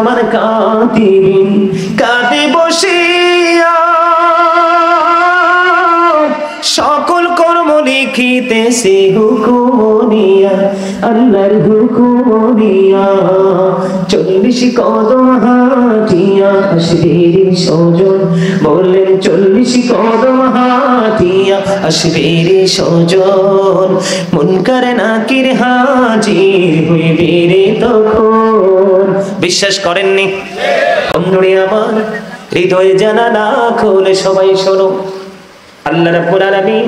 আমার কাতিবিন কাঁদে বসিয়া সকল কর্ম লিখিতেছে হুকুম দিয়া আল্লাহর হুকুম দিয়া 40 কদম হাঁটিয়া আসবে রে সজন বললেন 40 কদম হাঁটিয়া আসবে রে সজন মুনকার নাকির হাজির হইবে রে তখন। বিশ্বাস করেননি বন্ধুরে আমার হৃদয়ে জানালা খুলে সবাই শোনো। আল্লাহ রাব্বুল আলামিন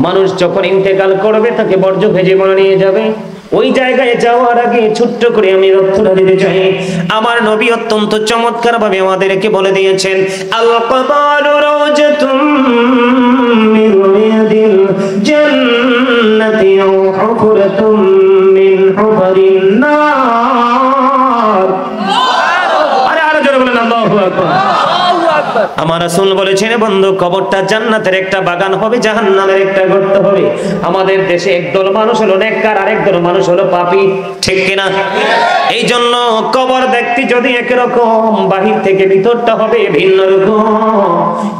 মানুষ যখন ইন্তেকাল করবে তাকে বর্জ্য ভেজে মনে নিয়ে যাবে। ওই জায়গায় যাওয়ার আগে ছোট্ট করে আমি তথ্যটা দিতে চাই। আমার নবী অত্যন্ত চমৎকার ভাবে আমাদেরকে বলে দিয়েছেন আল কবরু রাওজাতুম মিন রিয়াদিল জান্নাতি আও হুফরাতুম মিন হুফারিন নার। আরে আরো জোরে বলেন আল্লাহু আকবার। আমার রাসূল বলেছেন বন্ধু কবরটা জান্নাতের একটা বাগান হবে জাহান্নামের একটা গর্ত হবে। আমাদের দেশে একদল মানুষ হলো নেককার আর একদল মানুষ হলো পাপী, ঠিক কিনা? এই জন্য কবর দেখতে যদি একরকম বাহির থেকে ভিতরটা হবে ভিন্ন রকম।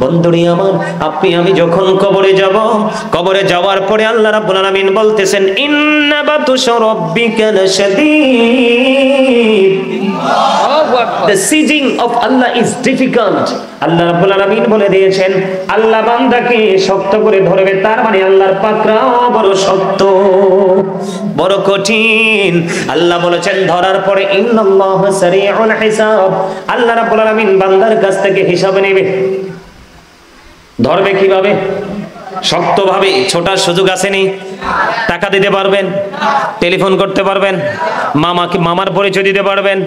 বন্ধুরি আমার আপনি আমি যখন কবরে যাব, কবরে যাওয়ার পরে আল্লাহ রাব্বুল আলামিন বলতেছেন ইন্না বাতুশা রাব্বিকা লাশাদীদ। The sieging of Allah is difficult. আল্লাহ রাব্বুল আলামিন বলে দিয়েছেন আল্লাহ বান্দাকে শক্ত করে ধরবে, তার মানে আল্লাহর পাকড়াও বড় শক্ত বড় কঠিন। আল্লাহ বলেছেন ধরার পরে ইন্নাল্লাহা সারিউল হিসাব, আল্লাহ রাব্বুল আলামিন বান্দার কাছ থেকে হিসাব নেবে। ধরবে কিভাবে? শক্তভাবে। ছোটার সুযোগ আসেনি? টাকা দিতে পারবেন, টেলিফোন করতে পারবেন, মামার পরিচয় দিতে পারবেন।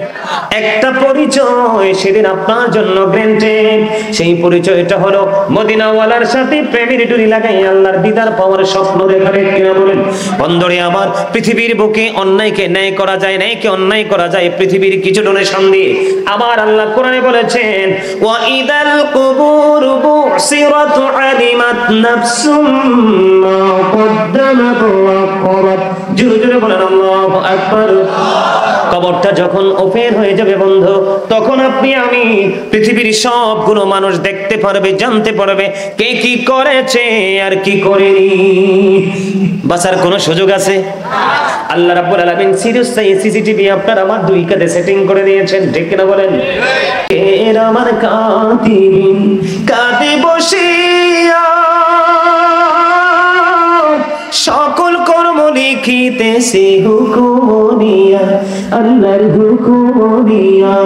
একটা পরিচয় সেদিন আপনার জন্য গ্যারান্টেড। সেই পরিচয়টা হলো মদিনাওয়ালার সাথে প্রেমের ডুরি লাগাই আল্লাহর দিদার পাওয়ার স্বপ্ন দেখাবে কিনা বলেন। বন্ধুরে আমার পৃথিবীর বুকে অন্যায়কে ন্যায় করা যায়, ন্যায়কে অন্যায় করা যায় পৃথিবীর কিছু ডোনেশন দিয়ে। আবার আল্লাহ কোরআনে বলেছেন ওয়া ইদাল কুবুর বুসিরাত আলিমাত নাফসুম মা কদ্দামাত ওয়া আখরাত। জোরে জোরে বলেন আল্লাহু আকবার। কবরটা যখন ওপেন হয়ে যাবে বন্ধু, তখন আপনি আমি পৃথিবীর সবগুলো মানুষ দেখতে পারবে, জানতে পারবে কে কি করেছে আর কি করেনি। বাঁচার কোনো সুযোগ আছে? আল্লাহ রাব্বুল আলামিন সিসিটিভি আপনার আমার দুই কাঁধে সেটিং করে দিয়েছেন, ঠিক কিনা বলেন? কে আমার কাতিবিন কাঁদে বসিয়া সকল কর্ম লিখিতেছে হুকুম দিয়া আল্লাহর হুকুম দিয়া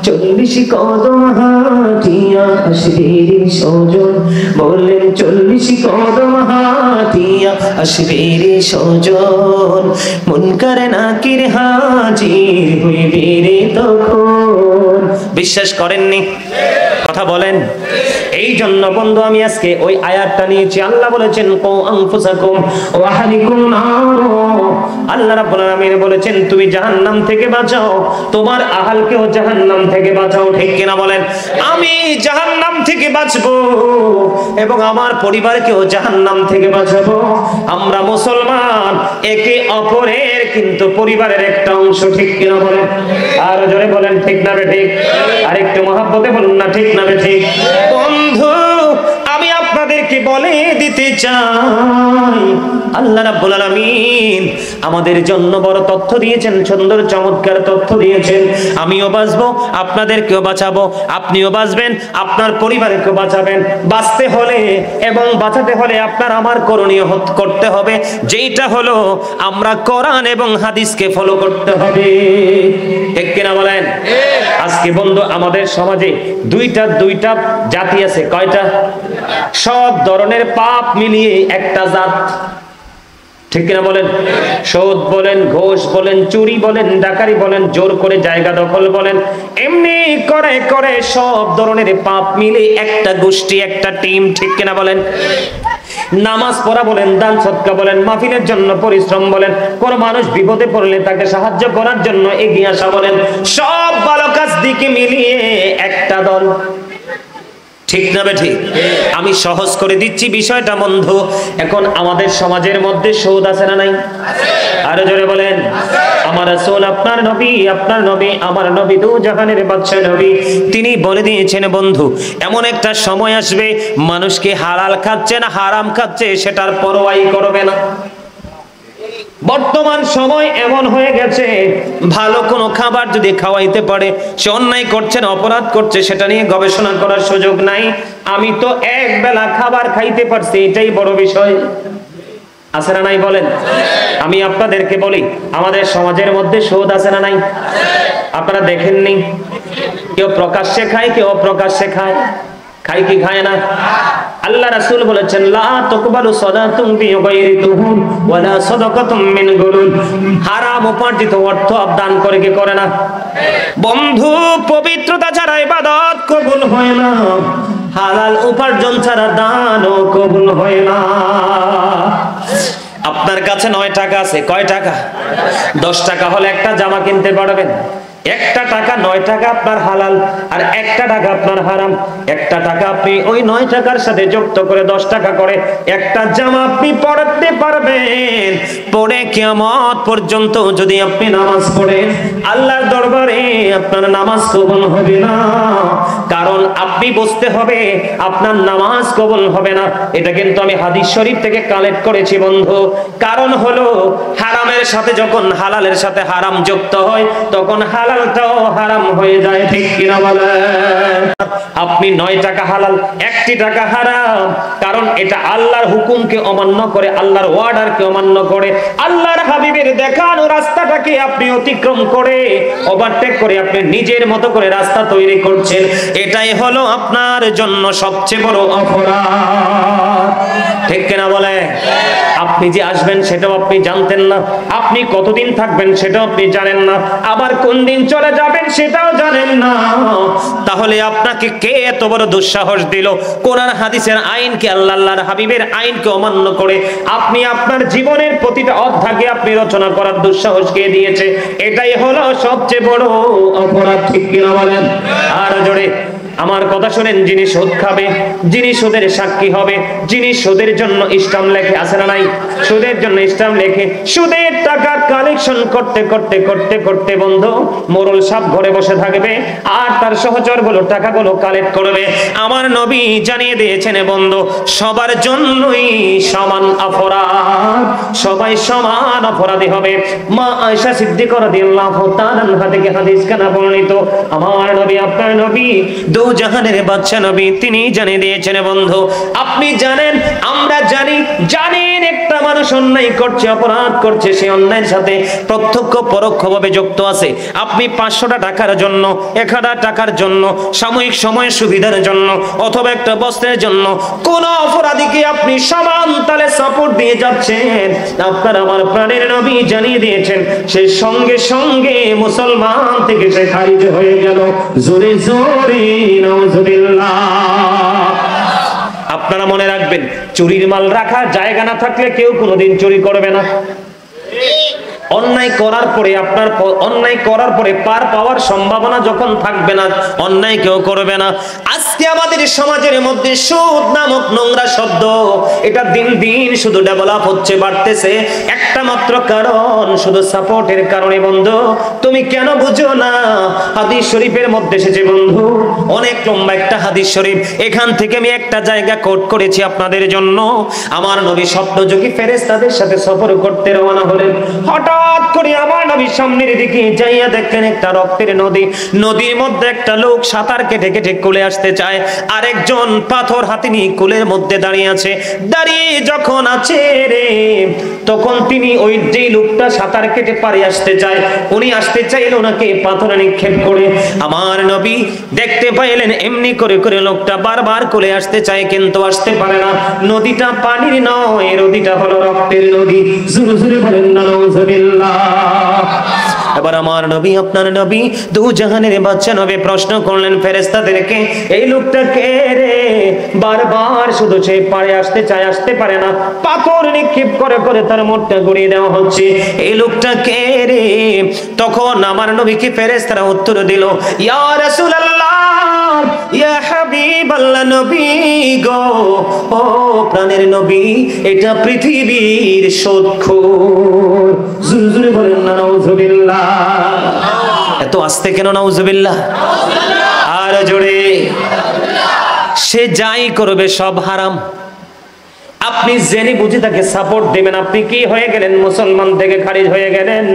40 কদম হাঁটিয়া আসবে রে সজন বললেন 40 কদম হাঁটিয়া আসবে রে সজন মুনকার নাকির হাজির হইবে রে তখন। বিশ্বাস করেননি? কথা বলেন। এই জন্য বন্ধু আমি আজকে ওই আয়াতটা নিয়েছি। আল্লাহ বলেছেন কো আনফুসাকুম ওয়া আহলিকুম নার। আল্লাহ রাব্বুল আলামিন বলেছেন তুমি জাহান্নাম থেকে বাঁচাও, তোমার আহলকেও জাহান্নাম থেকে বাঁচাও, ঠিক কিনা বলেন? আমি জাহান্নাম থেকে বাঁচবো এবং আমার পরিবারকেও জাহান্নাম থেকে বাঁচাবো। আমরা মুসলমান, একে অপরের কিন্তু পরিবারের একটা অংশ, ঠিক কিনা বলেন? আর জোরে বলেন ঠিক না ঠিক? আরেকটু মহব্বতে বলুন না ঠিক না ঠিক? বন্ধু আমি আপনাদেরকে বলে দিতে চাই আল্লাহ রাব্বুল আলামিন আমাদের জন্য বড় তথ্য দিয়েছেন, সুন্দর চমৎকার তথ্য দিয়েছেন। আমিও বাঁচবো, আপনাদেরকেও বাঁচাবো, আপনিও বাঁচবেন, আপনার পরিবারকেও বাঁচাবেন। বাঁচতে হলে এবং বাঁচাতে হলে আপনার আমার করণীয় করতে হবে, যেটা হলো আমরা কোরআন এবং হাদিসকে ফলো করতে হবে, ঠিক কিনা বলেন? আজকে বন্ধু আমাদের সমাজে দুইটা জাতি আছে। কয়টা? সব ধরনের পাপ মিলিয়ে একটা জাত, ঠিক কিনা বলেন? সুদ বলেন, ঘুষ বলেন, চুরি বলেন, ডাকাতি বলেন, জোর করে জায়গা দখল বলেন, এমনি করে করে সব ধরনের পাপ মিলে একটা গোষ্ঠী, একটা টিম, ঠিক কিনা বলেন? নামাজ পড়া বলেন, দান সদকা বলেন, মাহফিলের জন্য পরিশ্রম বলেন, কোন মানুষ বিপদে পড়লে তাকে সাহায্য করার জন্য এগিয়ে আসা বলেন, সব ভালো কাজ দিকে মিলিয়ে একটা দল। ঠিক না বেঠিক? আমি সহজ করে দিচ্ছি বিষয়টা বন্ধু। এখন আমাদের সমাজের মধ্যে সুদ আছে না নাই? আরো জোরে বলেন। আমার রাসূল, আপনার নবী, আমার নবী, দু জাহানের বাদশা নবী, তিনি বলে দিয়েছেন বন্ধু, এমন একটা সময় আসবে মানুষকে হালাল খাচ্ছে না হারাম খাচ্ছে সেটার পরোয়াই করবে না। বর্তমান সময় এমন হয়ে গেছে, ভালো কোনো খাবার যদি খাওয়াইতে পারে সে অন্যায় করছে না অপরাধ করছে সেটা নিয়ে গবেষণা করার সুযোগ নাই। আমি তো এক বেলা খাবার খাইতে পারছি, এটাই বড় বিষয়। আছে না নাই বলেন? আমি আপনাদেরকে বলি, আমাদের সমাজের মধ্যে সুদ আছে না নাই? আপনারা দেখেননি? কেউ প্রকাশ্যে খায়, কেউ অপ্রকাশ্যে খায়। খায় কি খায় না? আল্লাহ রাসূল বলেছেন, লা তাকবালু সালাতুন বিগাইরি তুহুর ওয়ালা সাদাকাতুম মিন গুলুল। হারাম উপার্জিত অর্থ দান করে কি করে না? বন্ধু, পবিত্রতা ছাড়া ইবাদত কবুল হয় না, হালাল উপার্জন ছাড়া দানও কবুল হয় না। আপনার কাছে 9 টাকা আছে, কয় টাকা? 10 টাকা হলে একটা জামা কিনতে পারবেন। একটা টাকা 9 টাকা আপনার হালাল আর একটা টাকা আপনার হারাম। একটা টাকা আপনি ওই 9 টাকার সাথে যুক্ত করে 10 টাকা করে একটা জামা আপনি পরতে পারবেন। পরে কিয়ামত পর্যন্ত যদি আপনি নামাজ পড়েন, আল্লাহর দরবারে আপনার নামাজ কবুল হবে না। কারণ আপনি বুঝতে হবে আপনার নামাজ কবুল হবে না। এটা কিন্তু আমি হাদিস শরীফ থেকে কালেক্ট করেছি বন্ধু। কারণ হলো হারামের সাথে যখন হালালের সাথে হারাম যুক্ত হয় তখন হালালটাও হারাম হয়ে যায়। ঠিক কিনা বলেন? আপনি 9 টাকা হালাল, 1 টাকা হারাম, কারণ এটা আল্লাহর হুকুমকে অমান্য করে, আল্লাহর ওয়ার্ডারকে অমান্য করে, আল্লাহর হাবিবের দেখানো রাস্তাটাকে আপনি অতিক্রম করে ওভারটেক করে আপনি নিজের মতো করে রাস্তা তৈরি করছেন। এটাই হলো আপনার জন্য সবচেয়ে বড় অপরাধ। ঠিক কিনা বলে? আপনি যে আসবেন সেটাও আপনি জানতেন না, আপনি কতদিন থাকবেন সেটাও আপনি জানেন না, আবার কোন দিন চলে যাবেন সেটাও জানেন না। তাহলে আপনাকে কে এত বড় দুঃসাহস দিল কোরআন হাদিসের আইনকে, আল্লাহর হাবিবের আইনকে অমান্য করে আপনি আপনার জীবনের প্রতিটা অধ্যায়কে আপনি রচনা করার দুঃসাহস কে দিয়েছে? এটাই হলো সবচেয়ে বড় অপরাধ। ঠিক কিনা বলেন? আর জোরে আমার কথা শুনেন, যিনি সুদ খাবে, যিনি সুদের সাক্ষী হবে, যিনি সুদের জন্য স্ট্যাম্প লেখে, আছে না নাই? সুদের জন্য স্ট্যাম্প লেখে, সুদের টাকা কালেকশন করতে করতে করতে করতে বন্ধু মোরল সাহেব ঘরে বসে থাকবে আর তার সহচরগুলো টাকাগুলো কালেক্ট করবে। আমার নবী জানিয়ে দিয়েছেন বন্ধু, সবার জন্যই সমান অপরাধ, সবাই সমান অপরাধী হবে। মা আয়েশা সিদ্দিকা রাদিয়াল্লাহু তাআলা আনহা থেকে হাদিস কানা বর্ণিত, আমার নবী, আপনার নবী, দু জাহানের বাদশা নবী, তিনি জানিয়ে দিয়েছেন বন্ধু। আপনি জানেন, আমরা জানেন একটা মানুষ অন্যায় করছে, অপরাধ করছে, সে অন্যায়ের সাথে প্রত্যক্ষ পরোক্ষভাবে যুক্ত আছে। আপনি 500 টাকার জন্য, 1000 টাকার জন্য, সাময়িক সময়ের সুবিধার জন্য অথবা একটা বস্ত্রের জন্য কোন অপরাধীকে আপনি সমান তালে সাপোর্ট দিয়ে যাচ্ছেন, আপনার আমার প্রাণের নবী জানিয়ে দিয়েছেন সে সঙ্গে সঙ্গে মুসলমান থেকে সে খারিজ হয়ে গেল। জোরে জোরে নাউজুবিল্লাহ। আপনারা মনে রাখবেন, চুরির মাল রাখার জায়গা না থাকলে কেউ কোনোদিন চুরি করবে না। অন্যায় করার পরে আপনার অন্যায় করার পরে পার পাওয়ার সম্ভাবনা যখন থাকবে না, অন্যায় কেউ করবে না। আজকে আমাদের সমাজের মধ্যে সুদ নামক নোংরা শব্দ, এটা দিন দিন শুধু ডেভেলপ হচ্ছে, বাড়তেছে। একটা মাত্র কারণ, শুধু সাপোর্টের কারণে। বন্ধু, তুমি কেন বুঝো না? হাদিস শরীফের মধ্যে এসেছে বন্ধু, অনেক লম্বা একটা হাদিস শরীফ, এখান থেকে আমি একটা জায়গা কোট করেছি আপনাদের জন্য। আমার নবী স্বপ্নযোগী ফেরেশতাদের সাথে সফর করতে রওনা হলেন। হঠাৎ করে আমার নবী সামনের দিকে যাইয়া দেখলেন একটা রক্তের নদী, নদীর মধ্যে একটা লোক সাঁতার কেটে কেটে কোলে আসতে চায়, আরেকজন পাথর হাতে নিয়ে কোলের মধ্যে দাঁড়িয়ে আছে। দাঁড়িয়ে যখন আছে রে, তখন তিনি ওই যে লোকটা সাঁতার কেটে পারে আসতে চায়, উনি আসতে চাইলে ওনাকে পাথর নিক্ষেপ করে আমার নবী দেখতে পাইলেন এমনি করে করে লোকটা বারবার কোলে আসতে চায় কিন্তু আসতে পারে না। নদীটা পানির নয়, নদীটা হলো রক্তের নদী। জোরে জোরে বলেন নাউজুবিল্লাহ। এবার আমার নবী, আপনার নবী, দু জাহানের বাদশা নবী প্রশ্ন করলেন ফেরেশতাদেরকে, এই লোকটা কে রে? বারবার শুধু সে পারে আসতে চায়, আসতে পারে না, পাথর নিক্ষেপ করে করে তার মুখটা গড়িয়ে দেওয়া হচ্ছে, এই লোকটা কে রে? তখন আমার নবীকে ফেরেশতারা উত্তর দিল, ইয়া রাসূলুল্লাহ, ইয়া হাবিব হাবিবাল্লাহ নবী গো, ও প্রাণের নবী, এটা পৃথিবীর সুদখোর। জোরে জোরে বলেন না নাউজুবিল্লাহ। এত আস্তে কেন নাউজুবিল্লাহ? আর জোরে। সে যাই করবে সব হারাম। আপনি জেনে বুঝে তাকে সাপোর্ট দিবেন, আপনি কি হয়ে গেলেন? মুসলমান থেকে খারিজ হয়ে গেলেন।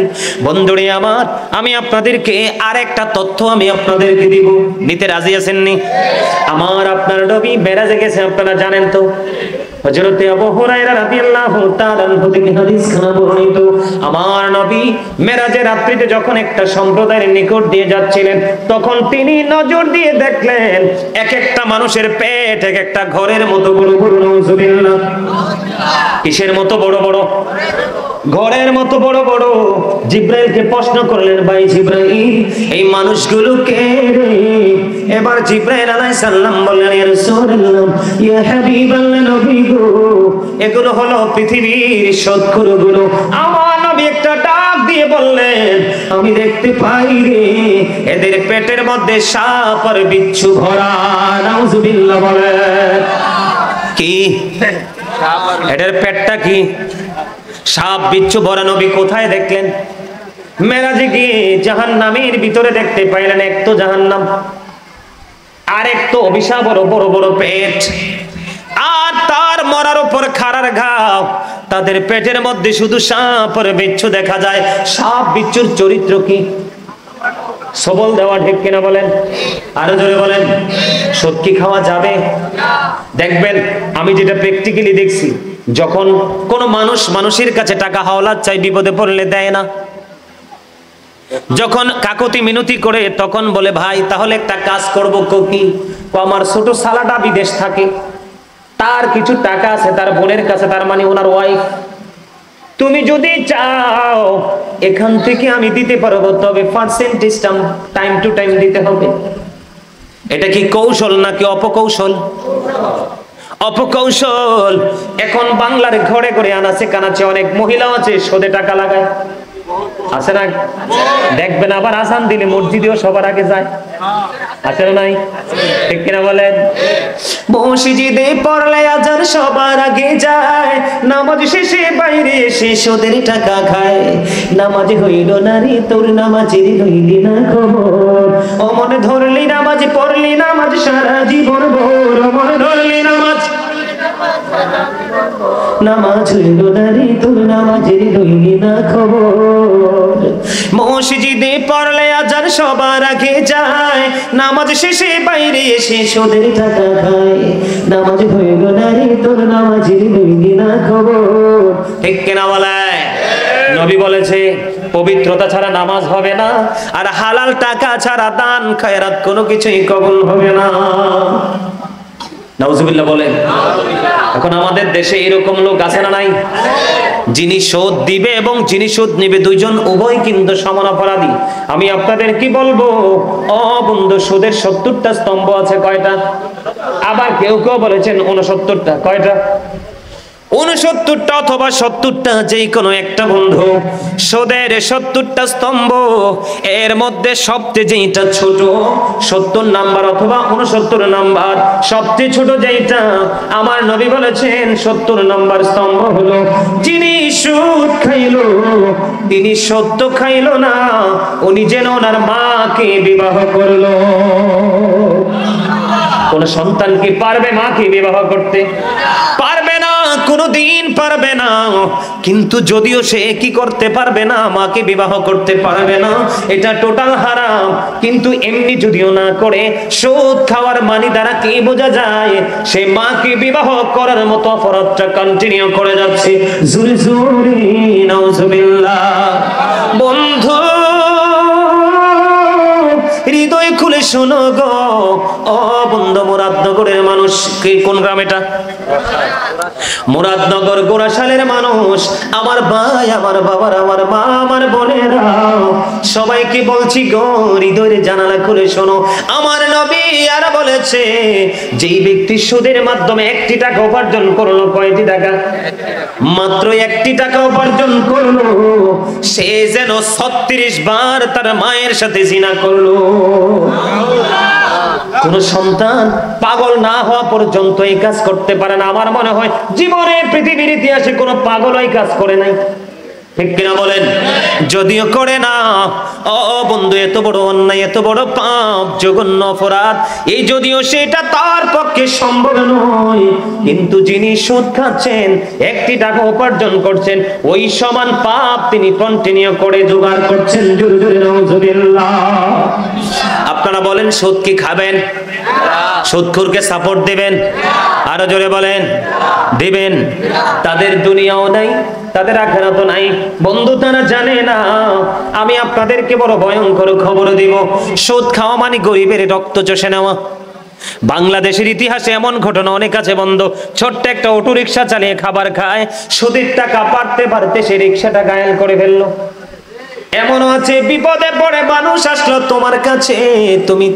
বন্ধুরে আমার, আমি আপনাদেরকে আরেকটা তথ্য আমি আপনাদেরকে দিব, নিতে রাজি আছেন নি? আমার আপনার নবী মেরাজে গেছে, আপনারা জানেন তো। হযরত আবু হুরায়রা রাদিয়াল্লাহু তাআলা আনহু থেকে হাদিস খানা বর্ণিত, আমার নবী মেরাজের রাত্রিতে যখন একটা সম্প্রদায়ের নিকট দিয়ে যাচ্ছিলেন, তখন তিনি নজর দিয়ে দেখলেন এক একটা মানুষের পেট এক একটা ঘরের মতো বড় বড়। নাউজুবিল্লাহ। কিসের মতো বড় বড়? ঘরের মতো বড় বড়। জিব্রাইলকে প্রশ্ন করলেন, ভাই জিব্রাইল, এই মানুষগুলোকে রে? এবার জিব্রাইল আলাইহিস সালাম বললেন, ইয়া রাসূলুল্লাহ, ইয়া হাবিবাল্লাহ নবী গো, এগুলো হলো পৃথিবীর সৎখোরগুলো। আমার নবী একটা ডাক দিয়ে বললেন, আমি দেখতে পাই রে, এদের পেটের মধ্যে সাপ আর বিচ্ছু ভরা। নাউজুবিল্লাহ বলেন। কি? এটার পেটটা কি? সাপ বিচ্ছু ভরা। নবী কোথায় দেখলেন? মেরাজে গিয়ে জাহান্নামের ভিতরে দেখতে পাইলেন, এক তো জাহান্নাম, আর এক তো অভিশাপ, বড় বড় পেট, আর তার মরার উপর খাড়ার ঘাও। তাদের পেটের মধ্যে শুধু সাপ আর বিচ্ছু দেখা যায়। সাপ বিচ্ছুর চরিত্র কি? সবল দেওয়া, ঠিক কিনা বলেন? আরো জোরে বলেন। সুদ কি খাওয়া যাবে? দেখবেন, আমি যেটা প্র্যাকটিক্যালি দেখছি, যখন কোন মানুষ মানুষের কাছে টাকা হাওলাত চাই, বিপদে পড়লে দেয় না। যখন কাকুতি মিনতি করে, তখন বলে, ভাই তাহলে একটা কাজ করবো। কি? আমার ছোট সালাটা বিদেশ থাকে, তার কিছু টাকা আছে তার বোনের কাছে, তার মানে ওনার ওয়াইফ। তুমি যদি চাও এখান থেকে আমি দিতে পারবো, তবে পার্সেন্টেজটা টাইম টু টাইম দিতে হবে। এটা কি কৌশল নাকি অপকৌশল? অপকৌশল। এখন বাংলার ঘরে ঘরে আনাচে কানাচে অনেক মহিলা আছে সুদে টাকা লাগায়, আছে না? দেখবেন আবার আজান দিলে মসজিদেও সবার আগে যায়, আছে না নাই? ঠিক কিনা বলেন? মসজিদে পড়লে আজান সবার আগে যায়, নামাজ শেষে বাইরে এসে সুদের টাকা খায়। নামাজ হইল না রে তোর, নামাজের হইলি না খবর। ও মনে ধরলি নামাজ, পড়লি নামাজ সারা জীবন ভোর। ও মনে ধরলি নামাজ, নামাজ হইল না রে তোর, নামাজের হইলি না খবর। মসজিদে পড়লে আজান সবার আগে যায়, নামাজ শেষে বাইরে এসে সুদের টাকা খায়। নামাজ হইল না রে তোর, নামাজের হইলি না খবর। ঠিক কিনা বলে? নবী বলেছে, পবিত্রতা ছাড়া নামাজ হবে না, আর হালাল টাকা ছাড়া দান খায়রাত কোনো কিছুই কবুল হবে না। নাউজুবিল্লাহ বলেন। এখন আমাদের দেশে এরকম লোক আছে না নাই? যিনি সুদ দিবে এবং যিনি সুদ নিবে, দুইজন উভয় কিন্তু সমান অপরাধী। আমি আপনাদের কি বলবো, ও বন্ধু, সুদের 70টা স্তম্ভ আছে। কয়টা? আবার কেউ কেউ বলেছেন 69টা। কয়টা? 69টা অথবা 70টা, যেই কোনো একটা। বন্ধু, সুদের 70টা স্তম্ভ, এর মধ্যে সবচেয়ে যেটা ছোট 70 নাম্বার অথবা 69 নাম্বার, সবচেয়ে ছোট যেটা, আমার নবী বলেছেন 70 নাম্বার স্তম্ভ হলো, যিনি সুদ খাইলো তিনি সত্য খাইলো না, উনি যেন ওনার মাকে বিবাহ করলো। কোন সন্তান কি পারবে মাকে বিবাহ করতে? পারবে না, কোনদিন পারবে না। কিন্তু যদিও সে কি করতে পারবে না, মাকে বিবাহ করতে পারবে না, এটা টোটাল হারাম। কিন্তু এমনি যদিও না করে, সুদ খাওয়ার মানি দ্বারা কি বোঝা যায়, সে মাকে বিবাহ করার মতো অপরাধটা কন্টিনিউ করে যাচ্ছে। জোরে জোরে নাউজুবিল্লাহ। বন্ধু, হৃদয় খুলে শোনো গো, ও বন্ধু, মুরাদনগরের মানুষ। কোন গ্রাম এটা? মুরাদনগর গোরাশালের মানুষ। আমার ভাই, আমার বাবার, আমার মা, আমার বোনেরা, সবাইকে বলছি গো, হৃদয়ের জানালা খুলে শোনো। আমার নবী আর বলেছে, যেই ব্যক্তি সুদের মাধ্যমে 1টি টাকা উপার্জন করলো, কয়টি টাকা? মাত্র 1টি টাকা উপার্জন করলো, সে যেন 36 বার তার মায়ের সাথে জিনা করলো। কোন সন্তান পাগল না হওয়া পর্যন্ত এই কাজ করতে পারে না। আমার মনে হয় জীবনে পৃথিবীর ইতিহাসে কোনো পাগল এই কাজ করে নাই, ঠিক কিনা বলেন? যদিও করে না, ও বন্ধু, এত বড় অন্যায়, এত বড় পাপ, জঘন্য অপরাধ, এই যদিও সেটা তার পক্ষে সম্ভব নয়, কিন্তু যিনি সুদ খাচ্ছেন, 1টি টাকা উপার্জন করছেন, ওই সমান পাপ তিনি কন্টিনিউ করে জোগাড় করছেন। জোরে জোরে নাউজুবিল্লাহ। আপনারা বলেন, সুদ কি খাবেন? সুদখোরকে সাপোর্ট দিবেন? আরো জোরে বলেন, দিবেন? তাদের দুনিয়াও নাই, তাদের আখিরাতও নাই। বন্ধু, তারা জানে না। আমি আপনাদেরকে বড় ভয়ঙ্কর খবর দিব। সুদ খাওয়া মানে গরিবের রক্ত চষে নেওয়া। বাংলাদেশের ইতিহাসে এমন ঘটনা অনেক আছে বন্ধু। ছোট্ট একটা অটো রিক্সা চালিয়ে খাবার খায়, সুদের টাকা পারতে পারতে সে রিক্সাটা ঘায়েল করে ফেললো। এমনও আছে বিপদে পড়ে মানুষ আসলো তোমার কাছে, তুমি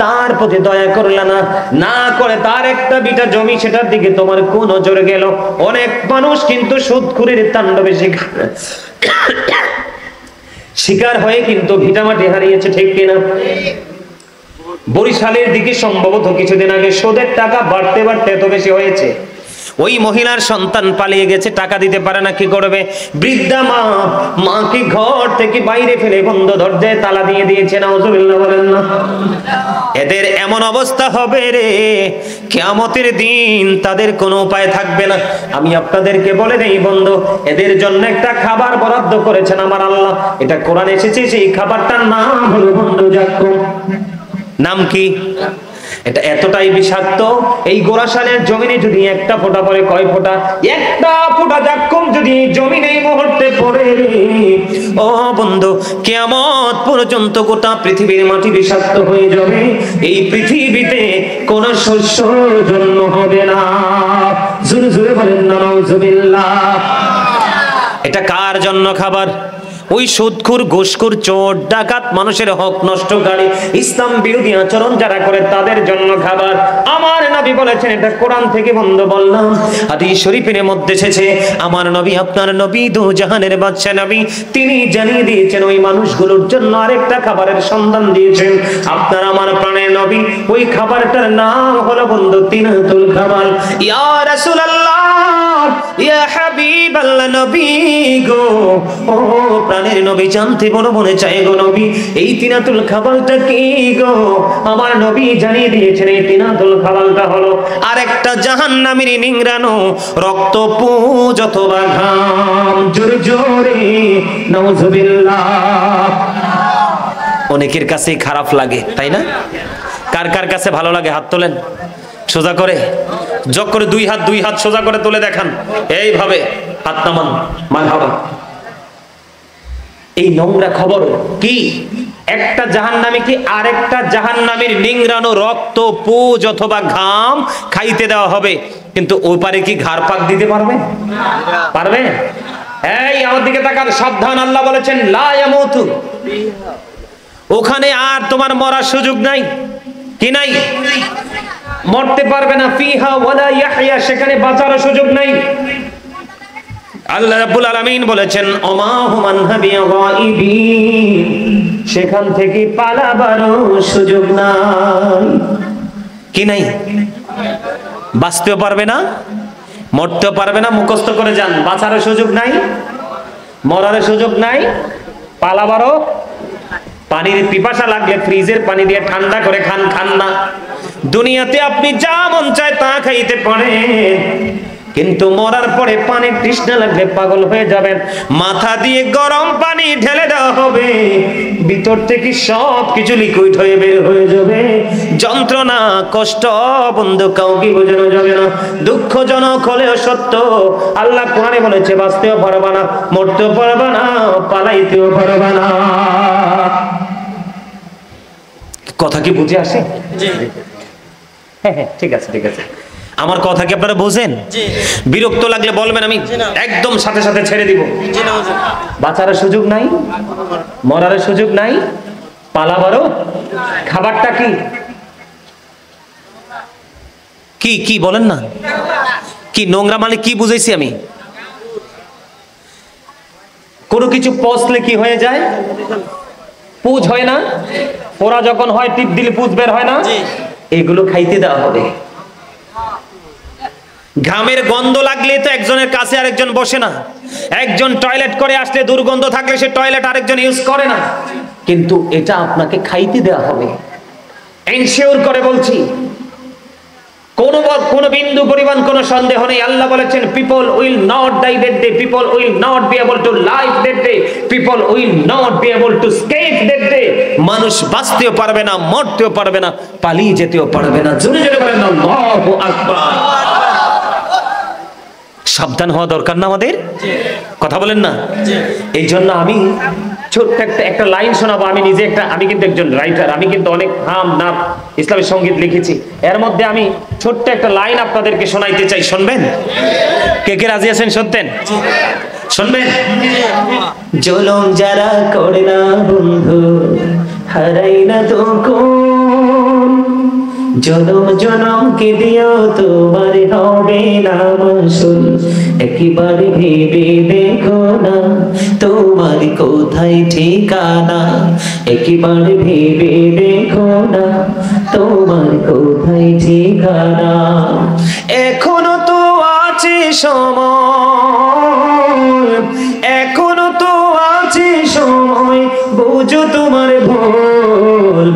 তার পথে দয়া করলে না, না করে তার একটা বিটা জমি, সেটার দিকে তোমার কোন নজর গেল। অনেক মানুষ কিন্তু সুদখুরির তাণ্ডবে শিকার হয়ে কিন্তু ভিটামাটি হারিয়েছে, ঠিক কিনা? বরিশালের দিকে সম্ভবত কিছুদিন আগে সুদের টাকা বাড়তে বাড়তে এত বেশি হয়েছে, ওই মহিলার সন্তান পালিয়ে গেছে, টাকা দিতে পারে না, কি করবে? বৃদ্ধা মাকে ঘর থেকে বাইরে ফেলে বন্ধ দরজায় তালা দিয়ে দিয়েছে। নাউজুবিল্লাহ বলেন না। এদের এমন অবস্থা হবে রে, কিয়ামতের দিন তাদের কোনো উপায় থাকবে না। আমি আপনাদেরকে বলে দেই বন্ধু, এদের জন্য একটা খাবার বরাদ্দ করেছেন আমার আল্লাহ। এটা কোরআনে এসেছে, সেই খাবারটার নাম হলো বন্ধু জাক্কুম। নাম কি? এটা এতটাই বিষাক্ত, এই গোরাশালের জমিনে যদি একটা ফোঁটা পড়ে, কয় ফোঁটা? একটা ফোঁটা জাক্কুম যদি জমিনে এই মুহূর্তে পড়ে, ও বন্ধু, কিয়ামত পর্যন্ত গোটা পৃথিবীর মাটি বিষাক্ত হয়ে যাবে। এই পৃথিবীতে কোন শস্য জন্ম হবে না। জোরে জোরে বলেন নাউজুবিল্লাহ। এটা কার জন্য খাবার? ওই সুদখোর, ঘুষখোর, চোর, ডাকাত, মানুষের হক নষ্টকারী, ইসলাম বিরোধী আচরণ যারা করে, তাদের জন্য খাবার। আমার নবী বলেছেন, এটা কোরআন থেকে বন্ধু বললাম, হাদিস শরীফের মধ্যে এসেছে। আমার নবী, আপনার নবী, দু জাহানের বাদশা নবী, তিনি জানিয়ে দিয়েছেন ওই মানুষগুলোর জন্য আরেকটা খাবারের সন্ধান দিয়েছেন। আপনার আমার প্রাণের নবী, ওই খাবারটার নাম হলো বন্ধু তিনাতুল কামাল। ইয়া রাসূলুল্লাহ, ইয়া হাবিবাল্লাহ, নবী গো, ও প্রাণের নবী, জানতে বড় মনে চাই গো নবী, এই তিনাতুল খাবারটা কি গো? আমার নবী জানিয়ে দিয়েছেন, এই তিনাতুল খাবারটা হলো আরেকটা জাহান্নামীর নিংড়ানো রক্ত, পুঁজ অথবা ঘাম। জোরে জোরে নাউজুবিল্লাহ। অনেকের কাছেই খারাপ লাগে, তাই না? কার কার কাছে ভালো লাগে? হাত তোলেন সোজা করে, যোগ করে দুই হাত সোজা করে তুলে দেখান, এইভাবে হাত নামান, মারহাবা। এই নোংরা খবর কি? একটা জাহান্নামীকে আরেকটা জাহান্নামীর নিংড়ানো রক্ত, পুঁজ অথবা ঘাম খাইতে দেওয়া হবে, কিন্তু ওই পারে কি ঘাড় পাক দিতে পারবে? পারবে? এই আমার দিকে তাকান, সাবধান, আল্লাহ বলেছেন লা ইয়ামুতু, ওখানে আর তোমার মরার সুযোগ নাই। কি নাই? মরতে পারবে না। ফিহা ওয়ালা ইয়াহইয়া, সেখানে বাঁচার সুযোগ নাই। আল্লাহ রাব্বুল আলামিন বলেছেন ওমা হুম আনহা বিগাইবিন, সেখান থেকে পালাবারও সুযোগ নাই। কি নাই? বাঁচতেও পারবে না, মরতেও পারবে না। মুখস্থ করে যান, বাঁচার সুযোগ নাই, মরার সুযোগ নাই, পালাবারও। পানির পিপাসা লাগলে ফ্রিজের পানি দিয়ে ঠান্ডা করে খান, খান না। দুনিয়াতে আপনি যা মন চায় তা খাইতে পারেন, কিন্তু মরার পরে পানির তৃষ্ণা লাগলে পাগল হয়ে যাবেন। মাথা দিয়ে গরম পানি ঢেলে দেওয়া হবে, ভিতর থেকে সব কিছু লিকুইড হয়ে বের হয়ে যাবে। যন্ত্রণা, কষ্ট বন্ধু কাউকে বোঝানো যাবে না। দুঃখজনক হলেও সত্য, আল্লাহ কোরআনে বলেছে বাঁচতেও পারবা না, মরতেও পারবা না, পালাইতেও পারবা না। কথা কি বুঝে আসে? হ্যাঁ হ্যাঁ, ঠিক আছে ঠিক আছে। আমার কথা কি আপনারা বোঝেন? বিরক্ত লাগলে বলবেন, আমি একদম সাথে সাথে ছেড়ে দিব। বাঁচার সুযোগ নাই, মরার সুযোগ নাই, পালাবারও। খাবারটা কি? কি কি বলেন না? কি নোংরা মানে কি বুঝাইছি আমি? কোনো কিছু পচলে কি হয়ে যায়? পুজ হয় না, পোড়া যখন হয় টিপ দিলে পুজ বের হয় না, এগুলো খাইতে দেওয়া হবে। ঘামের গন্ধ লাগলে তো একজনের কাছে আরেকজন বসে না, একজন টয়লেট করে আসলে দুর্গন্ধ থাকলে সে টয়লেট আরেকজন ইউজ করে না, কিন্তু এটা আপনাকে খাইতে দেওয়া হবে। এনশিওর করে বলছি, কোন বিন্দু পরিমাণ কোন সন্দেহ নেই। আল্লাহ বলেছেন people will not die that day, people will not be able to live that day, people will not be able to escape that day. মানুষ বাঁচতেও পারবে না, মরতেও পারবে না, পালিয়ে যেতেও পারবে না। জোরে জোরে বলেন আল্লাহু আকবার। সাবধান হওয়া দরকার না আমাদের, কথা বলেন না? এই জন্য আমি ছোট্ট একটা লাইন শোনাবো। আমি নিজে আমি কিন্তু একজন রাইটার, আমি কিন্তু অনেক হাম নাম ইসলামী সঙ্গীত লিখেছি। এর মধ্যে আমি ছোট্ট একটা লাইন আপনাদেরকে শোনাইতে চাই, শুনবেন? কে কে রাজি আছেন শুনতেন? শুনবেন? জুলুম যারা করে না বন্ধু, হারাই না তো কোন, জনম জনমকে দিও তোমার হবে না মাসুল। একবারে ভেবে দেখো না তোমার কোথায় ঠিকানা, একবারে ভেবে দেখো না তোমার কোথায় ঠিকানা। এখনো তো আছে সময়, এখনো তো আছে সময়, বুঝো তোমার ভুল।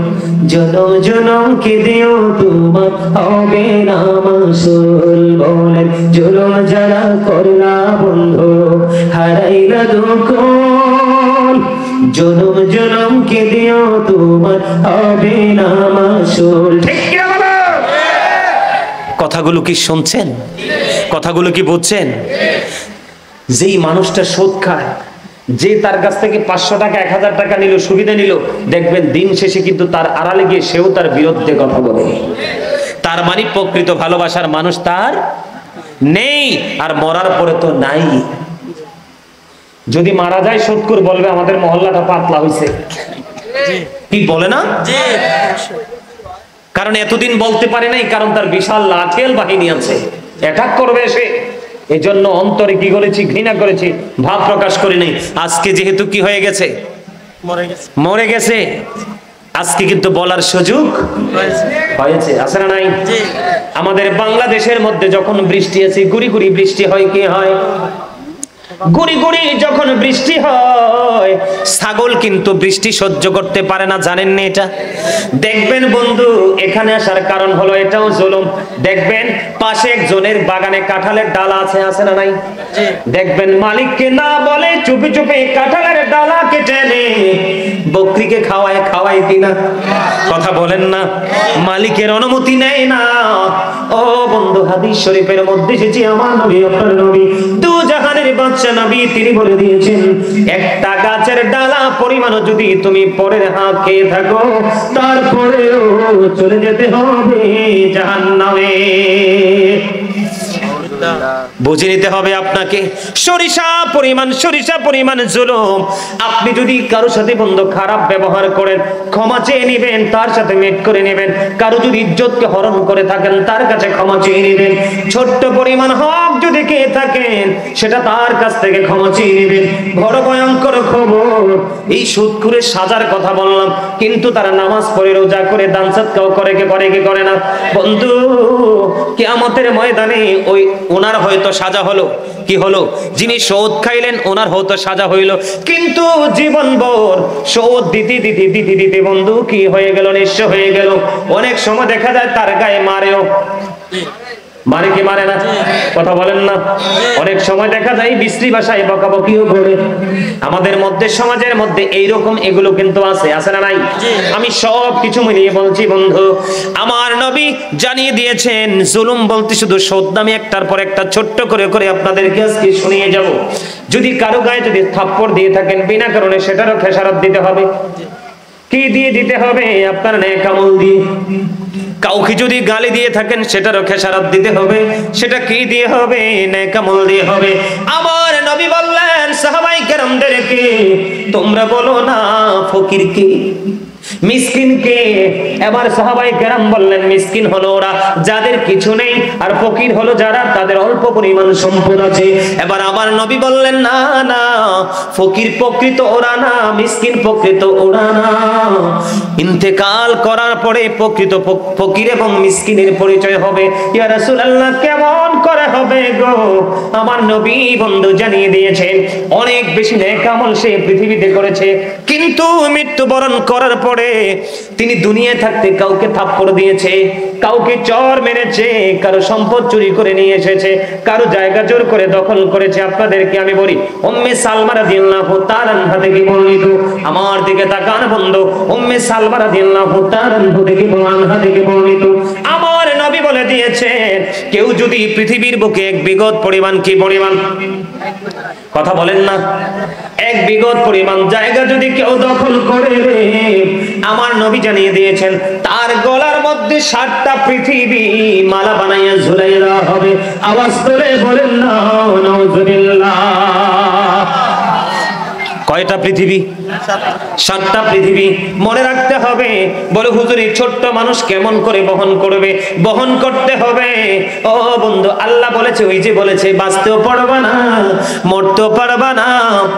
জনম জনমকে দিও তোমার হবে না মাসুল। বলেন জুলুম যারা করলা বন্ধু, হারাই না দুকুল। জনম জনমকে দিও তোমার হবে না মাসুল। ঠিক কি বলো? কথাগুলো কি শুনছেন? কথাগুলো কি বুঝছেন? যেই মানুষটা সুদ খায়, যে তার কাছ থেকে 500 টাকা 1000 টাকা নিল, সুবিধা নিল, দেখবেন দিন শেষে কিন্তু তার আড়ালে গিয়ে সেও তার বিরুদ্ধে কথা বলে। তার মানে প্রকৃত ভালোবাসার মানুষ তার নেই, আর মরার পরে তো নাই। যদি মারা যায় সুদখোর বলবে আমাদের মহল্লাটা পাতলা হইছে, কি বলে না? কারণ এতদিন বলতে পারে নাই, কারণ তার বিশাল লাঠিয়াল বাহিনী আছে, অ্যাটাক করবে সে। এই জন্য অন্তরে কি করেছি? ঘৃণা করেছি, ভাব প্রকাশ করি নাই। আজকে যেহেতু কি হয়ে গেছে, মরে গেছে, আজকে কিন্তু বলার সুযোগ হয়েছে, আছে না নাই? আমাদের বাংলাদেশের মধ্যে যখন বৃষ্টি আছে, গুড়ি গুড়ি বৃষ্টি হয়, কি হয়? গুড়ি গুড়ি যখন বৃষ্টি হয়, ছাগল কিন্তু বৃষ্টি সহ্য করতে পারে না, জানেন না এটা? দেখবেন বন্ধু, এখানে আসার কারণ হলো এটাও জুলুম। দেখবেন পাশে একজনের বাগানে কাঁঠালের ডালা আছে, আছে না নাই? দেখবেন মালিককে না বলে চুপি চুপি কাঁঠালের ডালা কেটে নে, বকরিকে খাওয়ায়, খাওয়ায় কিনা? কথা বলেন না? মালিকের অনুমতি নেয় না। ও বন্ধু, হাদিস শরীফের মধ্যে এসেছে, আমার নবী, আপনার নবী, দু জাহানের বাদশা নবী, তিনি বলে দিয়েছেন, একটা গাছের ডালা পরিমাণও যদি তুমি পরের হাত খেয়ে থাকো, তারপরেও চলে যেতে হবে জাহান্নামে। বুঝে নিতে হবে আপনাকে। সরিষা পরিমাণ জুলুম। আপনি যদি কারোর সাথে বন্ধু খারাপ ব্যবহার করেন, ক্ষমা চেয়ে নেবেন, তার সাথে মেট করে নেবেন। কারো যদি ইজ্জতকে হরণ করে থাকেন, তার কাছে ক্ষমা চেয়ে নেবেন। ছোট্ট পরিমাণ হক যদি খেয়ে থাকেন, সেটা তার কাছ থেকে ক্ষমা চেয়ে নেবেন। বড় ভয়ঙ্কর খবর, এই সুদখোরের সাজার কথা বললাম, কিন্তু তারা নামাজ পড়ে, রোজা করে, দান সদকাও করে, কে করে কে করে না? বন্ধু, কিয়ামতের ময়দানে ওই ওনার হয়তো সাজা হলো, কি হলো? যিনি সুদ খাইলেন ওনার হয়তো সাজা হইল, কিন্তু জীবনভর সুদ দিতে দিতে দিতে দিতে বন্ধু কি হয়ে গেল? নিঃস্ব হয়ে গেল। অনেক সময় দেখা যায় তার গায়ে মারেও, মারে কি মারে না? কথা বলেন না? অনেক সময় দেখা যায় বিশ্রী ভাষায় বকাবকিও করে। আমাদের মধ্যে, সমাজের মধ্যে এইরকম এগুলো কিন্তু আছে, আছে না নাই? আমি সব কিছু মিলিয়ে বলছি বন্ধু, আমার নবী জানিয়ে দিয়েছেন জুলুম বলতে শুধু সুদ। আমি একটার পর একটা ছোট্ট করে করে আপনাদেরকে আজকে শুনিয়ে যাব। যদি কারো গায়ে যদি থাপ্পড় দিয়ে থাকেন বিনা কারণে, সেটারও খেসারত দিতে হবে। কি দিয়ে দিতে হবে? আপনার নেক আমল দিয়ে। কাউকে যদি গালি দিয়ে থাকেন, সেটারও খেসারত দিতে হবে। সেটা কি দিয়ে হবে? নেক আমল দিয়ে হবে। আমার নবী বললেন সাহাবায়ে কেরামদেরকে, তোমরা বলো না ফকিরকে, মিসকিন কে? এবার সাহাবায়ে কেরাম বললেন মিসকিন হলো ওরা যাদের কিছু নেই, আর ফকির হলো যারা তাদের অল্প পরিমাণ সম্পদ আছে। এবার আমার নবী বললেন না না, ফকির প্রকৃত ওরা না, মিসকিন প্রকৃত ওরা না। ইন্তেকাল করার পরে প্রকৃত ফকির এবং মিসকিনের পরিচয় হবে। ইয়া রাসূলুল্লাহ কেমন করে হবে গো? আমার নবী বন্ধু জানিয়ে দিয়েছেন অনেক বেশি নেক আমল সে পৃথিবীতে করেছে, কিন্তু মৃত্যুবরণ করার পরে তিনি দুনিয়ায় থাকতে কাউকে থাপ্পড় দিয়েছে, কাউকে চর মেরেছে, কারো সম্পদ চুরি করে নিয়ে এসেছে, কারো জায়গা জোর করে দখল করেছে। আপনাদেরকে আমি বলি, উম্মে সালমা রাদিয়াল্লাহু তাআলা আনহা থেকে বর্ণিত, আমার দিকে তাকান বন্ধু, উম্মে সালমা রাদিয়াল্লাহু তাআলা আনহা থেকে বর্ণিত, আমার নবী বলে দিয়েছেন কেউ যদি পৃথিবীর বুকে এক বিঘত পরিমাণ, কি পরিমাণ কথা বলেন না, এক বিঘত পরিমাণ জায়গা যদি কেউ দখল করে, আমার নবী জানিয়ে দিয়েছেন তার গলার মধ্যে 7টা পৃথিবী মালা বানাইয়া ঝুলাইয়া দেওয়া হবে। আওয়াজ করে বলেন না নাউজুবিল্লাহ। কয়টা পৃথিবী? 7টা পৃথিবী। মনে রাখতে হবে। বলে হুজুর এই ছোট্ট মানুষ কেমন করে বহন করবে? বহন করতে হবে। ও বন্ধু, আল্লাহ বলেছে, ওই যে বলেছে বাঁচতেও পারবা না, মরতেও পারবা না,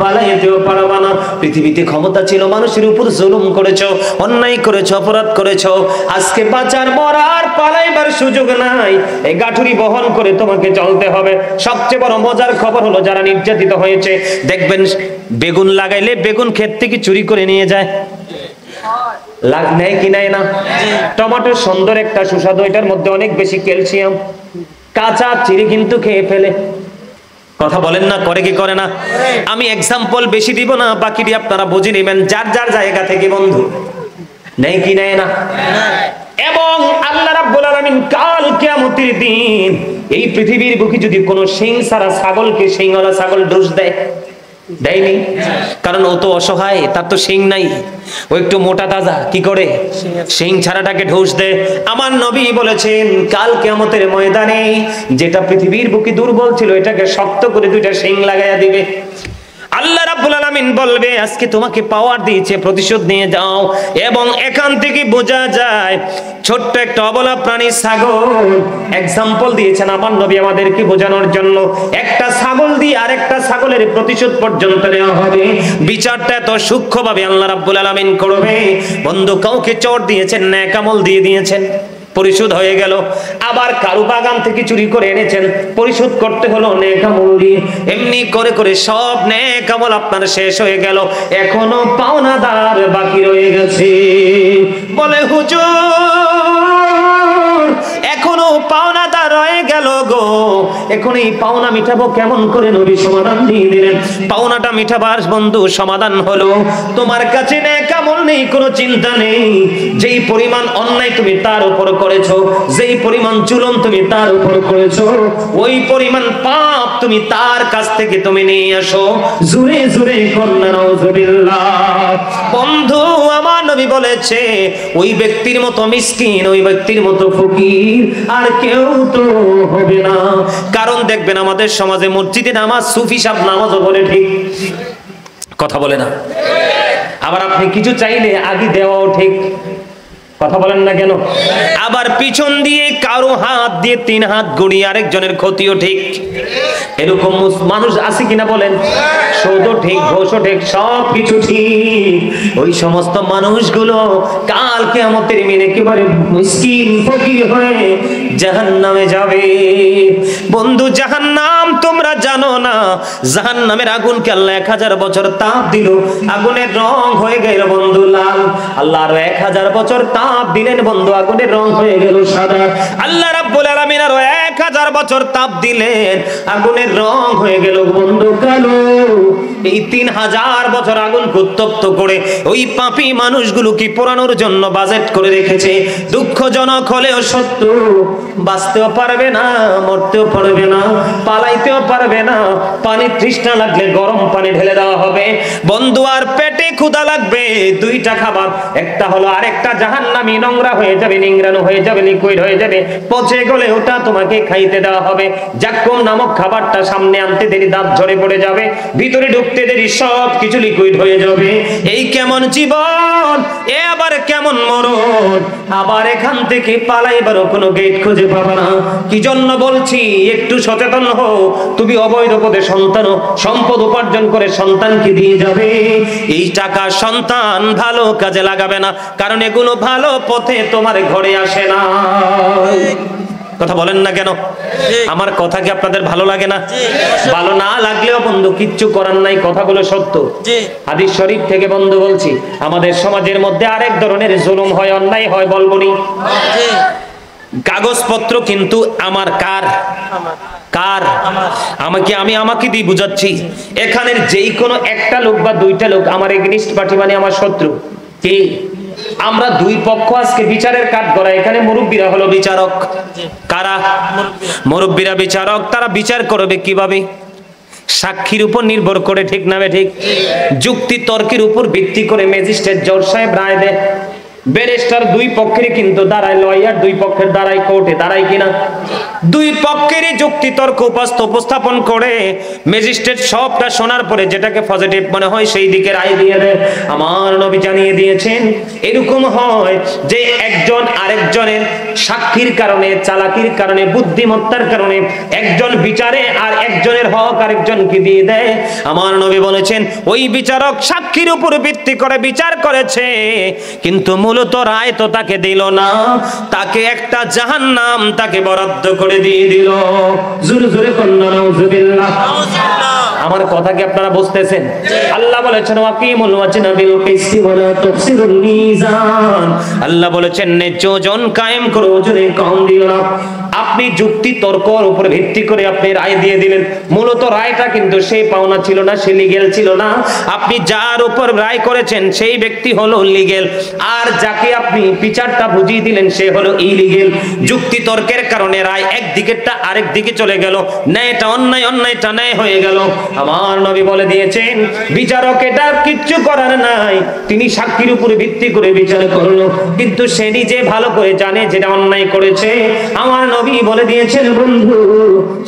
পালাইতেও পারবা না। পৃথিবীতে ক্ষমতা ছিল, মানুষের উপর জুলুম করেছো, অন্যায় করেছো, অপরাধ করেছো। আজকে বাঁচার, মরার, পালাইবার সুযোগ নাই। এই গাঠুরি বহন করে তোমাকে চলতে হবে। সবচেয়ে বড় মজার খবর হলো যারা নির্যাতিত হয়েছে, দেখবেন বেগুন লাগাইলে বেগুন ক্ষেত থেকে চুরি করে নিয়ে যায়, নেয় কি নেয় না? টমেটো সুন্দর একটা সুস্বাদু, এটার মধ্যে অনেক বেশি ক্যালসিয়াম, কাঁচা চিড়ি কিন্তু খেয়ে ফেলে। কথা বলেন না, করে কি করে না? আমি এক্সাম্পল বেশি দিব না, বাকিটি আপনারা বুঝে নেবেন যার যার জায়গা থেকে বন্ধু। নেয় কি নেয় না? এবং আল্লাহ রাব্বুল আলামিন কাল কিয়ামতের দিন এই পৃথিবীর বুকে যদি কোনো শিং ছাড়া ছাগলকে শিংওয়ালা ছাগল ডোজ দেয়, দেয়নি, কারণ ও তো অসহায়, তার তো শিং নাই, ও একটু মোটা তাজা, কি করে শিং ছাড়াটাকে ঢোস দেয়। আমার নবী বলেছেন কাল কিয়ামতের ময়দানে যেটা পৃথিবীর বুকে দুর্বল ছিল এটাকে শক্ত করে 2টা শিং লাগাইয়া দিবে। আল্লাহ রাব্বুল আলামিন বলবে আজকে তোমাকে পাওয়ার দিয়েছে, প্রতিশোধ নিয়ে যাও। এবং এখান থেকে বোঝা যায় ছোট্ট একটা অবলা প্রাণী ছাগল, এক্সাম্পল দিয়েছেন আমার নবী আমাদেরকে বোঝানোর জন্য। একটা ছাগল দিয়ে আরেকটা ছাগলের প্রতিশোধ পর্যন্ত নেওয়া হবে। বিচারটা এত সূক্ষ্মভাবে আল্লাহ রাব্বুল আলামিন করবে। বন্ধু, কাউকে চোর দিয়েছেন, নেক আমল দিয়ে দিয়েছেন, পরিশোধ হয়ে গেল। আবার কারু বাগান থেকে চুরি করে এনেছেন, পরিশোধ করতে হলো নেক আমল দিয়ে। এমনি করে করে সব নেক আমল আপনার শেষ হয়ে গেল, এখনো পাওনাদার বাকি রয়ে গেছে। বলে হুজুর এখনো পাওনাদার রয়ে গেল গো, এখন এই পাওনা মিটাবো কেমন করে? নবী সমাধান দিয়ে দিলেন। পাওনাটা মিটাবার বন্ধু সমাধান হলো তোমার কাছে নেক আমল নেই, কোনো চিন্তা নেই। যেই পরিমাণ অন্যায় তুমি তার উপর করেছো, যেই পরিমাণ জুলুম তুমি তার উপর করেছো, ওই পরিমাণ পাপ তুমি তার কাছ থেকে তুমি নিয়ে আসো। জোরে জোরে কন্যা নাউজুবিল্লাহ। বন্ধু, আমার নবী বলেছে ওই ব্যক্তির মতো মিসকিন, ওই ব্যক্তির মতো ফকির আর কেউ তো হবে না। কারণ দেখবেন আমাদের সমাজে মসজিদে নামাজ সুফি সাহেব নামাজও বলে, ঠিক কথা বলে না? আবার আপনি কিছু চাইলে আগে দেওয়াও ঠিক, কথা বলেন না কেন? আবার পিছন দিয়ে কারো হাত দিয়ে 3 হাত গড়িয়ে আরেকজনের ক্ষতিও ঠিক। এরকম মানুষ আছে কিনা বলেন? সুদও ঠিক, ঘুষও ঠিক, সব কিছু ঠিক। ওই সমস্ত মানুষগুলো কাল কিয়ামতের দিন একেবারে মিসকিন ফকির হয়ে জাহান্নামে যাবে। বন্ধু, জাহান্নাম তোমরা জানো না, জাহান্নামের আগুনকে আল্লাহ 1000 বছর তাপ দিল, আগুনের রং হয়ে গেল বন্ধু লাল। আল্লাহ আরো 1000 বছর তাপ দিলেন বন্ধু, আগুনের রং হয়ে গেল সাদা। আল্লাহ রাব্বুল আলামিন আরো 1000 বছর তাপ দিলেন, আগুনের রং হয়ে গেল বন্ধু কালো। এই 3000 বছর আগুনকে উত্তপ্ত করে ওই পাপী মানুষগুলোকে পোড়ানোর জন্য বাজেট করে রেখেছে। দুঃখজনক হলেও সত্য, বাঁচতেও পারবে না, মরতেও পারবে না, পালাইতেও পারবে না। পানি তৃষ্ণা লাগলে গরম পানি ঢেলে দেওয়া হবে বন্ধু, আর পেটে ক্ষুধা লাগবে, দুইটা খাবার, একটা হলো আরেকটা জাহান্নামী, নোংরা হয়ে যাবে, নিংড়ানো হয়ে যাবে, লিকুইড হয়ে যাবে, পচে গলে ওটা তোমাকে খাইতে দেওয়া হবে। জাক্কুম নামক খাবারটা সামনে আনতে দেরি দাঁত ঝরে পড়ে যাবে, ভিতরে ঢুকতে দেরি সব কিছু লিকুইড হয়ে যাবে। এই কেমন জীবন, এ আবার কেমন মরণ, আবার এখান থেকে পালাইবারও কোনো গেট খুঁজে পাবে না। কি জন্য বলছি, একটু সচেতন হও। তুমি অবৈধ পথে সম্পদ উপার্জন করে সন্তানকে দিয়ে যাবে, এই টাকা সন্তান ভালো কাজে লাগাবে না, কারণ এগুলো ভালো পথে তোমার ঘরে আসে না। কথা বলেন না কেন? আমার কথা কি আপনাদের ভালো লাগে না? ভালো না লাগলেও বন্ধু কিচ্ছু করার নাই, কথাগুলো সত্য। হাদিস শরীফ থেকে বন্ধু বলছি, আমাদের সমাজের মধ্যে আরেক ধরনের জুলুম হয়, অন্যায় হয়, বলবনি। কাগজপত্র কিন্তু আমার কার? কার? আমাকে দিয়ে বুঝাচ্ছি, এখানের যেই কোনো একটা লোক বা দুইটা লোক আমার এগেইনস্ট পার্টি, মানে আমার শত্রু। কি আমরা দুই পক্ষ আজকে বিচারের কাঠ গড়া, এখানে মুরব্বীরা হলো বিচারক। কারা? মুরব্বীরা বিচারক। তারা বিচার করবে কিভাবে? সাক্ষীর উপর নির্ভর করে, ঠিক না ঠিক? যুক্তি তর্কের উপর ভিত্তি করে ম্যাজিস্ট্রেট জজ সাহেব রায় দেয়। ব্যারিস্টার দুই পক্ষেরই কিন্তু দাঁড়ায়, লয়ার দুই পক্ষের দাঁড়ায়, কোর্টে দাঁড়ায় কিনা? দুই পক্ষেরই যুক্তি তর্ক উপস্থাপন করে ম্যাজিস্ট্রেট সবটা শোনার পরে যেটাকে পজিটিভ মনে হয় সেই দিকে রায় দিয়ে দেয়। আমার নবী জানিয়ে দিয়েছেন, এরকম হয় যে একজন আরেকজনের সাক্ষীর কারণে, চালাকির কারণে, বুদ্ধিমত্তার কারণে একজন বিচারে আর একজনের হক আরেকজনকে দিয়ে দেয়। আমার নবী বলেছেন, ওই বিচারক সাক্ষীর উপর ভিত্তি করে বিচার করেছে, কিন্তু মূলত রায় তো তাকে দিল না, তাকে একটা জাহান্নাম তাকে বরাদ্দ করে দিয়ে দিল। জোরে জোরে কন্যা নাউজুবিল্লাহ। আমার কথা কি আপনারা বুঝতেছেন? আল্লাহ বলেছেন, ওয়াকিমুল ওয়াজনা বিল কিসতি ওয়া লা তুফসিরুল মিজান। আল্লাহ বলেছেন, ন্যায্য ওজন কায়েম করো, ওজনে কম দিও না। আপনি যুক্তি তর্কের উপর ভিত্তি করে আপনি রায় দিয়ে দিলেন, মূলত রায়টা কিন্তু সেই পাওনা ছিল না, সে লিগ্যাল ছিল না। আপনি যার উপর রায় করেছেন সেই ব্যক্তি হলো লিগ্যাল, আর যাকে আপনি বিচারটা বুঝিয়ে দিলেন সে হলো ইলিগ্যাল। যুক্তি তর্কের কারণে রায় একদিকেরটা আরেক দিকে চলে গেল, ন্যায়টা অন্যায়, অন্যায়টা ন্যায় হয়ে গেল। আমার নবী বলে দিয়েছেন, বিচারক এটা কিচ্ছু করার নাই, তিনি সাক্ষীর উপর ভিত্তি করে বিচার করলো, কিন্তু সে নিজে ভালো করে জানে যেটা অন্যায় করেছে। আমার নবী বলে দিয়েছেন, বন্ধু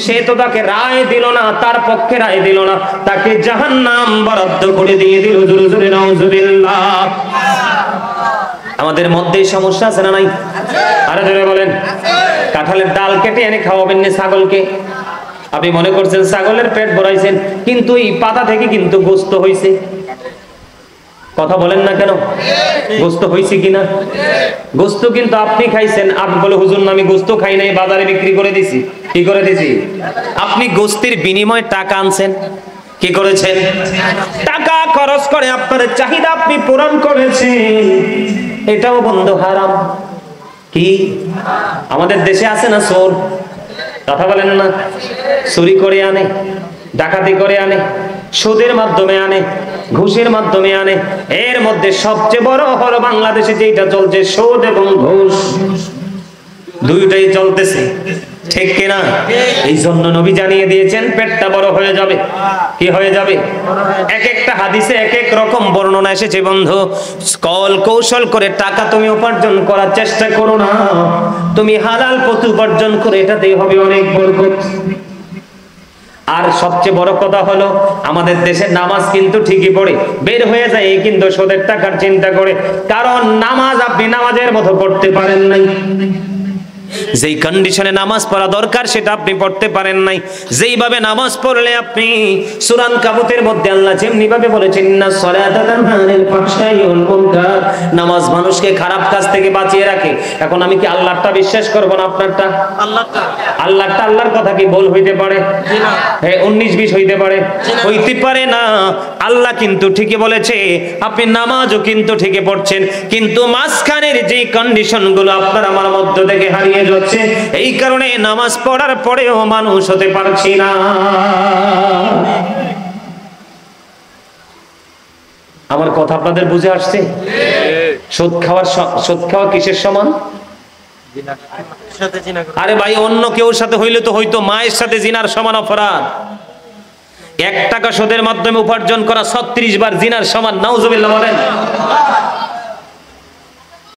সে তো তাকে রায় দিল না, তার পক্ষে রায় দিল না, তাকে জাহান্নাম বরাদ্দ করে দিয়ে দিল। জোরে জোরে নাউজুবিল্লাহ। আমাদের মধ্যে সমস্যা আছে না নাই? আরে জোরে বলেন। কাঁঠালের ডাল কেটে এনে খাওয়াবেন না ছাগলকে, আপনি মনে করছেন ছাগলের পেট ভরাইছেন, কিন্তু এই পাতা থেকে কিন্তু গোস্ত হইছে। কথা বলেন না কেন? গোস্ত হইছে কিনা? গোস্ত কিন্তু আপনি খাইছেন, আপনি বলে হুজুর না আমি গোস্ত খাই নাই, বাজারে বিক্রি করে দিছি। কি করে দিছি? আপনি গোস্তের বিনিময়ে টাকা আনছেন। কি করেছেন? টাকা খরচ করে আপনার চাহিদা আপনি পূরণ করেছেন, এটাও বন্ধু হারাম। কি আমাদের দেশে আছে না চোর? কথা বলেন না। চুরি করে আনে, ডাকাতি করে আনে, সুদের মাধ্যমে আনে, ঘুষের মাধ্যমে আনে। এর মধ্যে সবচেয়ে বড় হলো বাংলাদেশে যেটা চলছে, সুদ এবং ঘুষ, দুইটাই চলতেছে, ঠিক কিনা? এই জন্য নবী জানিয়ে দিয়েছেন, পেটটা বড় হয়ে যাবে। কি হয়ে যাবে? এক একটা হাদিসে এক এক রকম বর্ণনা এসেছে। বন্ধু কৌশল করে টাকা তুমি উপার্জন করার চেষ্টা করো না, তুমি হালাল পথে উপার্জন করে এটাতেই হবে অনেক বরকত। আর সবচেয়ে বড় কথা হলো, আমাদের দেশে নামাজ কিন্তু ঠিকই পড়ে, বের হয়ে যায় কিন্তু সুদের টাকার চিন্তা করে, কারণ নামাজ আপনি নামাজের মতো পড়তে পারেন নাই। যেই কন্ডিশনে নামাজ পড়া দরকার সেটা আপনি পড়তে পারেন নাই। যেইভাবে নামাজ পড়লে আপনি সূরা আনকাবুতের মধ্যে আল্লাহ যেমনি ভাবে বলেছেন, ইন্নাস সালাতা তানহা আনিল ফাহশাই ওয়াল মুনকার, নামাজ মানুষকে খারাপ কাজ থেকে বাঁচিয়ে রাখে। এখন আমি কি আল্লাহরটা বিশ্বাস করব না আপনারটা? আল্লাহরটা, আল্লাহর কথা কি ভুল হইতে পারে? হ্যাঁ, 19-20 হইতে পারে? হইতে পারে না। আল্লাহ কিন্তু ঠিকই বলেছে, আপনি নামাজও কিন্তু ঠিকই পড়ছেন, কিন্তু মাঝখানের যেই কন্ডিশনগুলো আপনার আমার মধ্য থেকে হারিয়ে যাচ্ছে, এই কারণে নামাজ পড়ার পরেও মানুষ হতে পারছি না। আমার কথা আপনাদের বুঝে আসছে? সুদ খাওয়া কিসের সমান? আরে ভাই, অন্য কেউ সাথে হইলে তো হয়তো মায়ের সাথে জিনার সমান অপরাধ। 1 টাকা সুদের মাধ্যমে উপার্জন করা 36 বার জিনার সমান, নাউজুবিল্লাহ বলেন।